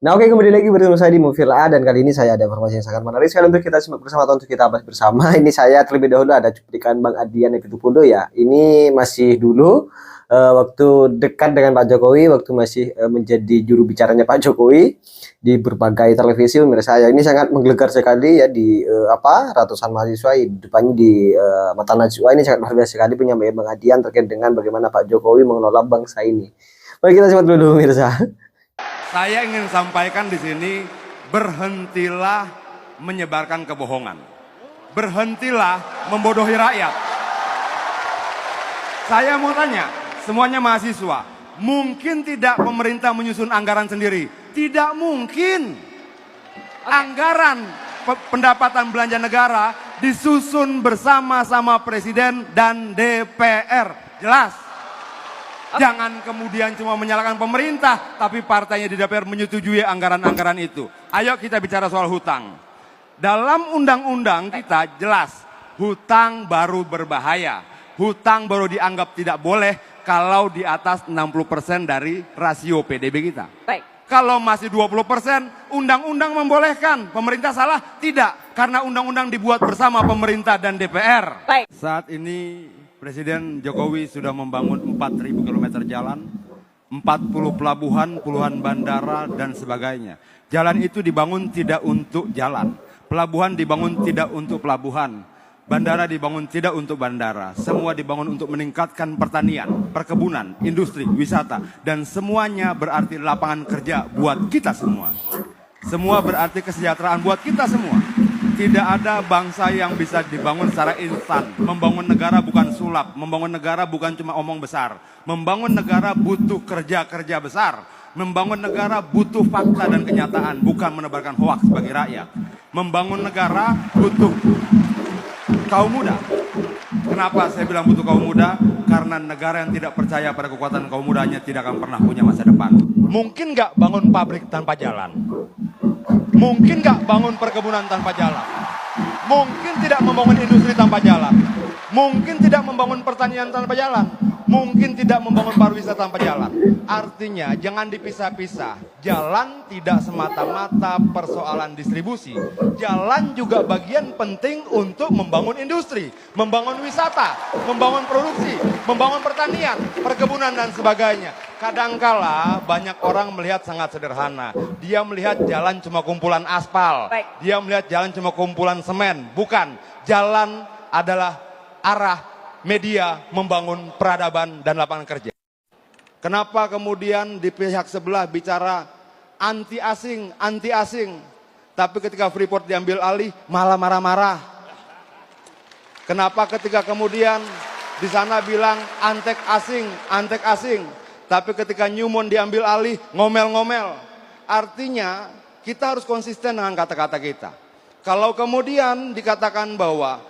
Nah, oke, kembali lagi bersama saya di Movie A, dan kali ini saya ada informasi yang sangat menarik sekali untuk kita simak bersama atau untuk kita bahas bersama. Ini saya terlebih dahulu ada cuplikan Bang Adian Apitupulu ya. Ini masih dulu waktu dekat dengan Pak Jokowi, waktu masih menjadi juru bicaranya Pak Jokowi di berbagai televisi. Menurut saya ini sangat menggelegar sekali ya di ratusan mahasiswa di depannya di mata najwa. Ini sangat luar biasa sekali penyampaian Bang Adian terkait dengan bagaimana Pak Jokowi mengelola bangsa ini. Mari kita simak dulu pemirsa. Saya ingin sampaikan di sini, berhentilah menyebarkan kebohongan. Berhentilah membodohi rakyat. Saya mau tanya, semuanya mahasiswa, mungkin tidak pemerintah menyusun anggaran sendiri? Tidak mungkin. Anggaran pendapatan belanja negara disusun bersama-sama Presiden dan DPR. Jelas. Jangan kemudian cuma menyalahkan pemerintah, tapi partainya di DPR menyetujui anggaran-anggaran itu. Ayo kita bicara soal hutang. Dalam undang-undang kita jelas, hutang baru berbahaya. Hutang baru dianggap tidak boleh kalau di atas 60% dari rasio PDB kita. Baik. Kalau masih 20%, undang-undang membolehkan. Pemerintah salah? Tidak, karena undang-undang dibuat bersama pemerintah dan DPR. Baik. Saat ini Presiden Jokowi sudah membangun 4.000 km jalan, 40 pelabuhan, puluhan bandara, dan sebagainya. Jalan itu dibangun tidak untuk jalan. Pelabuhan dibangun tidak untuk pelabuhan. Bandara dibangun tidak untuk bandara. Semua dibangun untuk meningkatkan pertanian, perkebunan, industri, wisata. Dan semuanya berarti lapangan kerja buat kita semua. Semua berarti kesejahteraan buat kita semua. Tidak ada bangsa yang bisa dibangun secara instan. Membangun negara bukan sulap. Membangun negara bukan cuma omong besar. Membangun negara butuh kerja-kerja besar. Membangun negara butuh fakta dan kenyataan, bukan menebarkan hoaks bagi rakyat. Membangun negara butuh kaum muda. Kenapa saya bilang butuh kaum muda? Karena negara yang tidak percaya pada kekuatan kaum mudanya tidak akan pernah punya masa depan. Mungkin nggak bangun pabrik tanpa jalan? Mungkin nggak bangun perkebunan tanpa jalan? Mungkin tidak membangun industri tanpa jalan? Mungkin tidak membangun pertanian tanpa jalan? Mungkin tidak membangun pariwisata tanpa jalan? Artinya jangan dipisah-pisah. Jalan tidak semata-mata persoalan distribusi. Jalan juga bagian penting untuk membangun industri, membangun wisata, membangun produksi, membangun pertanian, perkebunan, dan sebagainya. Kadangkala banyak orang melihat sangat sederhana. Dia melihat jalan cuma kumpulan aspal. Baik. Dia melihat jalan cuma kumpulan semen. Bukan. Jalan adalah arah media membangun peradaban dan lapangan kerja. Kenapa kemudian di pihak sebelah bicara anti asing, tapi ketika Freeport diambil alih malah marah-marah? Kenapa ketika kemudian di sana bilang antek asing, tapi ketika Newmont diambil alih ngomel-ngomel? Artinya kita harus konsisten dengan kata-kata kita. Kalau kemudian dikatakan bahwa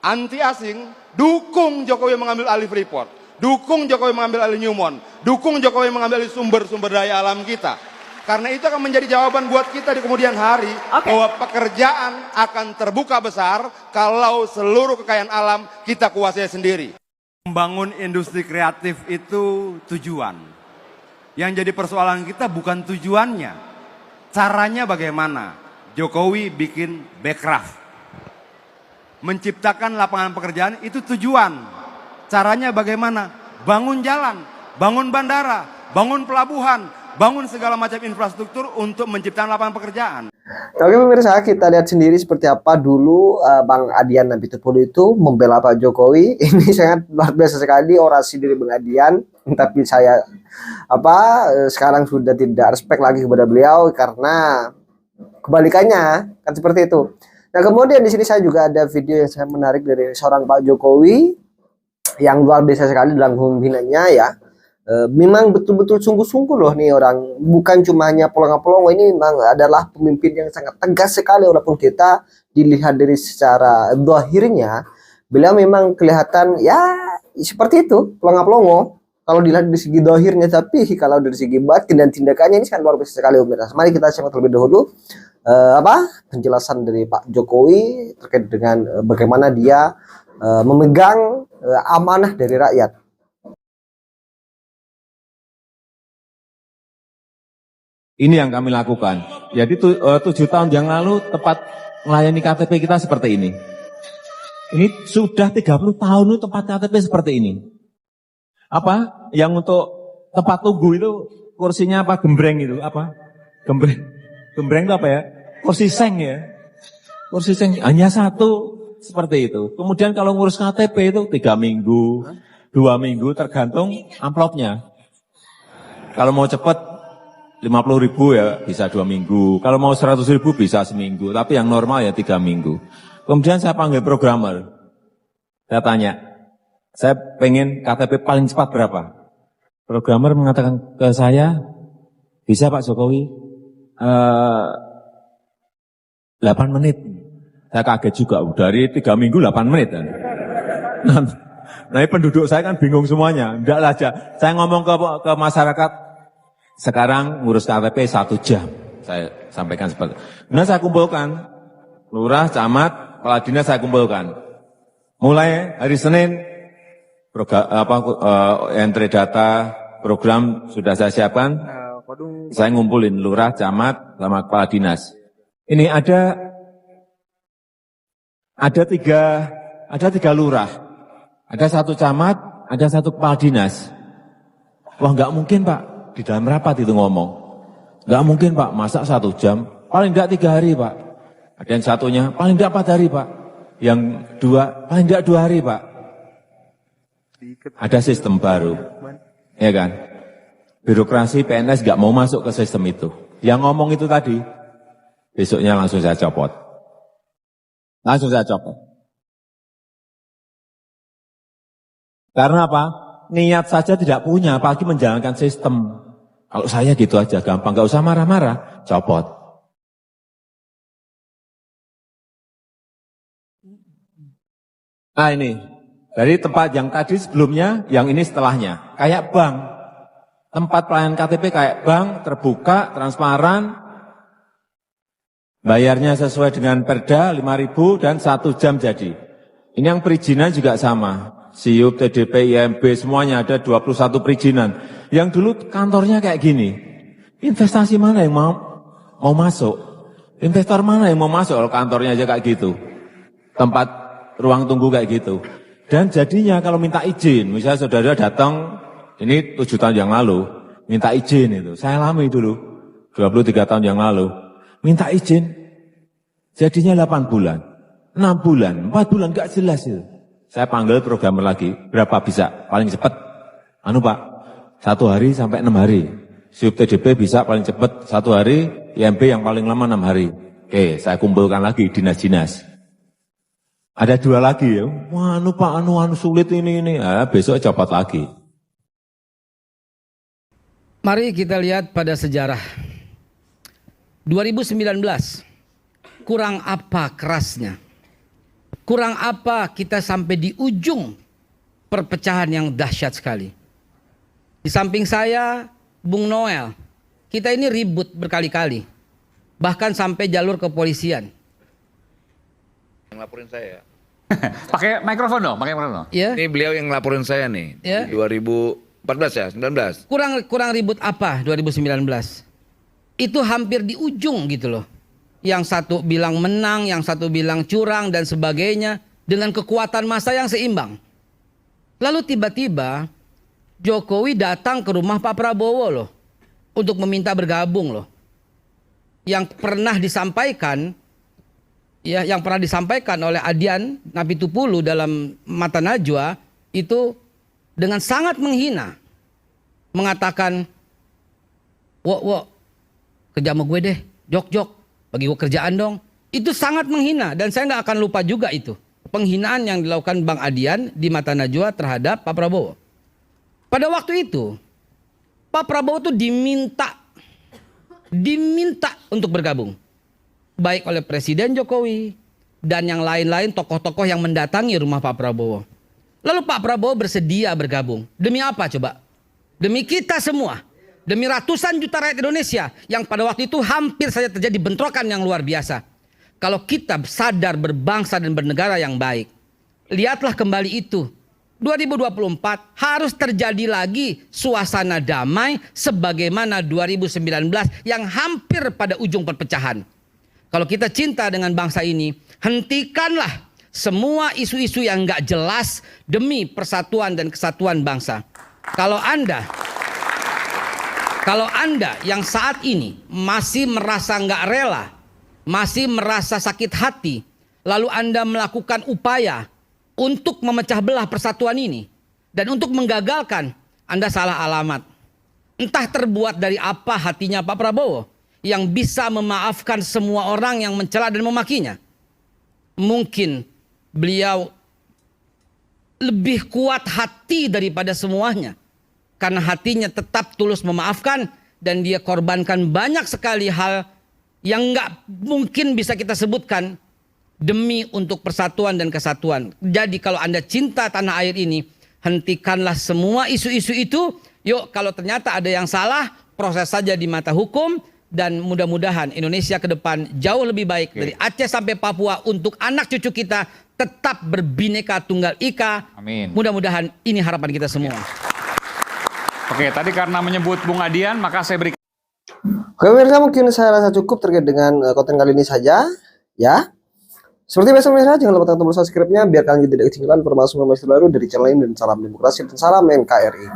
anti asing, dukung Jokowi mengambil alih Freeport, dukung Jokowi mengambil alih Newmont, dukung Jokowi mengambil alih sumber-sumber daya alam kita. Karena itu akan menjadi jawaban buat kita di kemudian hari, bahwa pekerjaan akan terbuka besar kalau seluruh kekayaan alam kita kuasai sendiri. Membangun industri kreatif itu tujuan. Yang jadi persoalan kita bukan tujuannya, caranya bagaimana. Jokowi bikin Bekraf, menciptakan lapangan pekerjaan, itu tujuan. Caranya bagaimana? Bangun jalan, bangun bandara, bangun pelabuhan, bangun segala macam infrastruktur untuk menciptakan lapangan pekerjaan. Oke pemirsa, kita lihat sendiri seperti apa dulu Bang Adian Apitupulu itu membela Pak Jokowi. Ini sangat luar biasa sekali orasi dari Bang Adian. Tapi saya sekarang sudah tidak respect lagi kepada beliau karena kebalikannya kan seperti itu. Nah, kemudian di sini saya juga ada video yang sangat menarik dari seorang Pak Jokowi yang luar biasa sekali dalam kepemimpinannya ya. Memang betul-betul sungguh-sungguh loh nih orang, bukan cuma hanya pelongo-pelongo. Ini memang adalah pemimpin yang sangat tegas sekali, walaupun kita dilihat dari secara zahirnya beliau memang kelihatan ya seperti itu, pelongo-pelongo kalau dilihat dari segi zahirnya, tapi kalau dari segi batin dan tindakannya ini sangat luar biasa sekali. Mari kita simak terlebih dahulu penjelasan dari Pak Jokowi terkait dengan bagaimana dia memegang amanah dari rakyat. Ini yang kami lakukan. Jadi 7 tahun yang lalu tepat melayani KTP kita seperti ini. Ini sudah 30 tahun itu tempat KTP seperti ini. Apa? Yang untuk tempat tunggu itu kursinya apa? Gembreng itu apa? Gembreng. Gembreng itu apa ya? Kursi seng ya. Kursi seng hanya satu seperti itu. Kemudian kalau ngurus KTP itu 3 minggu, 2 minggu tergantung amplopnya. Kalau mau cepat 50.000 ya bisa 2 minggu. Kalau mau 100.000 bisa seminggu. Tapi yang normal ya 3 minggu. Kemudian saya panggil programmer. Saya tanya, saya pengen KTP paling cepat berapa? Programmer mengatakan ke saya, bisa Pak Jokowi, 8 menit. Saya kaget juga, dari 3 minggu 8 menit. Nah, penduduk saya kan bingung semuanya. Enggak aja. Saya ngomong ke masyarakat, sekarang ngurus KTP 1 jam. Saya sampaikan seperti itu. Nah, saya kumpulkan, lurah, camat, kepala dinas saya kumpulkan. Mulai hari Senin, entry data, program sudah saya siapkan. Saya ngumpulin lurah, camat, sama kepala dinas. Ini ada 3 lurah, ada 1 camat, ada 1 kepala dinas. Wah, nggak mungkin Pak, di dalam rapat itu ngomong. Nggak mungkin Pak, masa 1 jam, paling nggak 3 hari Pak. Ada yang satunya, paling nggak 4 hari Pak. Yang 2, paling nggak 2 hari Pak. Ada sistem baru, ya kan? Birokrasi PNS nggak mau masuk ke sistem itu. Yang ngomong itu tadi, besoknya langsung saya copot. Langsung saya copot. Karena apa? Niat saja tidak punya, apalagi menjalankan sistem. Kalau saya gitu aja, gampang, nggak usah marah-marah, copot. Nah ini, dari tempat yang tadi sebelumnya, yang ini setelahnya. Kayak bank. Tempat pelayanan KTP kayak bank, terbuka, transparan. Bayarnya sesuai dengan perda, 5.000 dan 1 jam jadi. Ini yang perizinan juga sama. SIUP, TDP, IMB, semuanya ada 21 perizinan. Yang dulu kantornya kayak gini. Investasi mana yang mau masuk? Investor mana yang mau masuk kalau kantornya aja kayak gitu? Tempat ruang tunggu kayak gitu. Dan jadinya kalau minta izin, misalnya saudara datang, ini 7 tahun yang lalu, minta izin itu. Saya alami dulu, 23 tahun yang lalu. Minta izin, jadinya 8 bulan, 6 bulan, 4 bulan, gak jelas itu. Saya panggil programmer lagi, berapa bisa? Paling cepat, Pak, 1 hari sampai 6 hari. SIUP TDP bisa paling cepat 1 hari, IMB yang paling lama 6 hari. Oke, saya kumpulkan lagi dinas-dinas. Ada 2 lagi ya, wah Pak, sulit ini. Besok copot lagi. Mari kita lihat pada sejarah. 2019, kurang apa kerasnya? Kurang apa kita sampai di ujung perpecahan yang dahsyat sekali. Di samping saya, Bung Noel, kita ini ribut berkali-kali. Bahkan sampai jalur kepolisian. Yang laporin saya. Pakai mikrofon dong, pakai mikrofon. Ya. Ini beliau yang laporin saya nih. Ya. 2014 ya, 19. Kurang ribut apa 2019? Itu hampir di ujung gitu loh. Yang satu bilang menang, yang satu bilang curang dan sebagainya. Dengan kekuatan massa yang seimbang. Lalu tiba-tiba Jokowi datang ke rumah Pak Prabowo loh. Untuk meminta bergabung loh. Yang pernah disampaikan, ya, yang pernah disampaikan oleh Adian Napitupulu dalam Mata Najwa itu dengan sangat menghina, mengatakan, wo, kerja sama gue deh, jok, bagi gue kerjaan dong. Itu sangat menghina dan saya nggak akan lupa juga itu penghinaan yang dilakukan Bang Adian di Mata Najwa terhadap Pak Prabowo. Pada waktu itu Pak Prabowo tuh diminta untuk bergabung. Baik oleh Presiden Jokowi dan yang lain-lain tokoh-tokoh yang mendatangi rumah Pak Prabowo. Lalu Pak Prabowo bersedia bergabung. Demi apa coba? Demi kita semua. Demi ratusan juta rakyat Indonesia yang pada waktu itu hampir saja terjadi bentrokan yang luar biasa. Kalau kita sadar berbangsa dan bernegara yang baik. Lihatlah kembali itu. 2024 harus terjadi lagi suasana damai sebagaimana 2019 yang hampir pada ujung perpecahan. Kalau kita cinta dengan bangsa ini, hentikanlah semua isu-isu yang nggak jelas demi persatuan dan kesatuan bangsa. Kalau Anda yang saat ini masih merasa nggak rela, masih merasa sakit hati, lalu Anda melakukan upaya untuk memecah belah persatuan ini dan untuk menggagalkan, Anda salah alamat. Entah terbuat dari apa hatinya Pak Prabowo yang bisa memaafkan semua orang yang mencela dan memakinya. Mungkin beliau lebih kuat hati daripada semuanya, karena hatinya tetap tulus memaafkan dan dia korbankan banyak sekali hal yang nggak mungkin bisa kita sebutkan demi untuk persatuan dan kesatuan. Jadi kalau Anda cinta tanah air ini, hentikanlah semua isu-isu itu. Yuk, kalau ternyata ada yang salah, proses saja di mata hukum. Dan mudah-mudahan Indonesia ke depan jauh lebih baik. Dari Aceh sampai Papua untuk anak cucu kita tetap berbineka tunggal ika. Amin. Mudah-mudahan ini harapan kita semua. Oke, tadi karena menyebut Bung Adian, maka saya berikan. Oke pemirsa, mungkin saya rasa cukup terkait dengan konten kali ini saja ya. Seperti biasa pemirsa, jangan lupa tekan tombol subscribe-nya biar kalian tidak ketinggalan informasi terbaru dari channel ini. Dan salam demokrasi dan salam NKRI.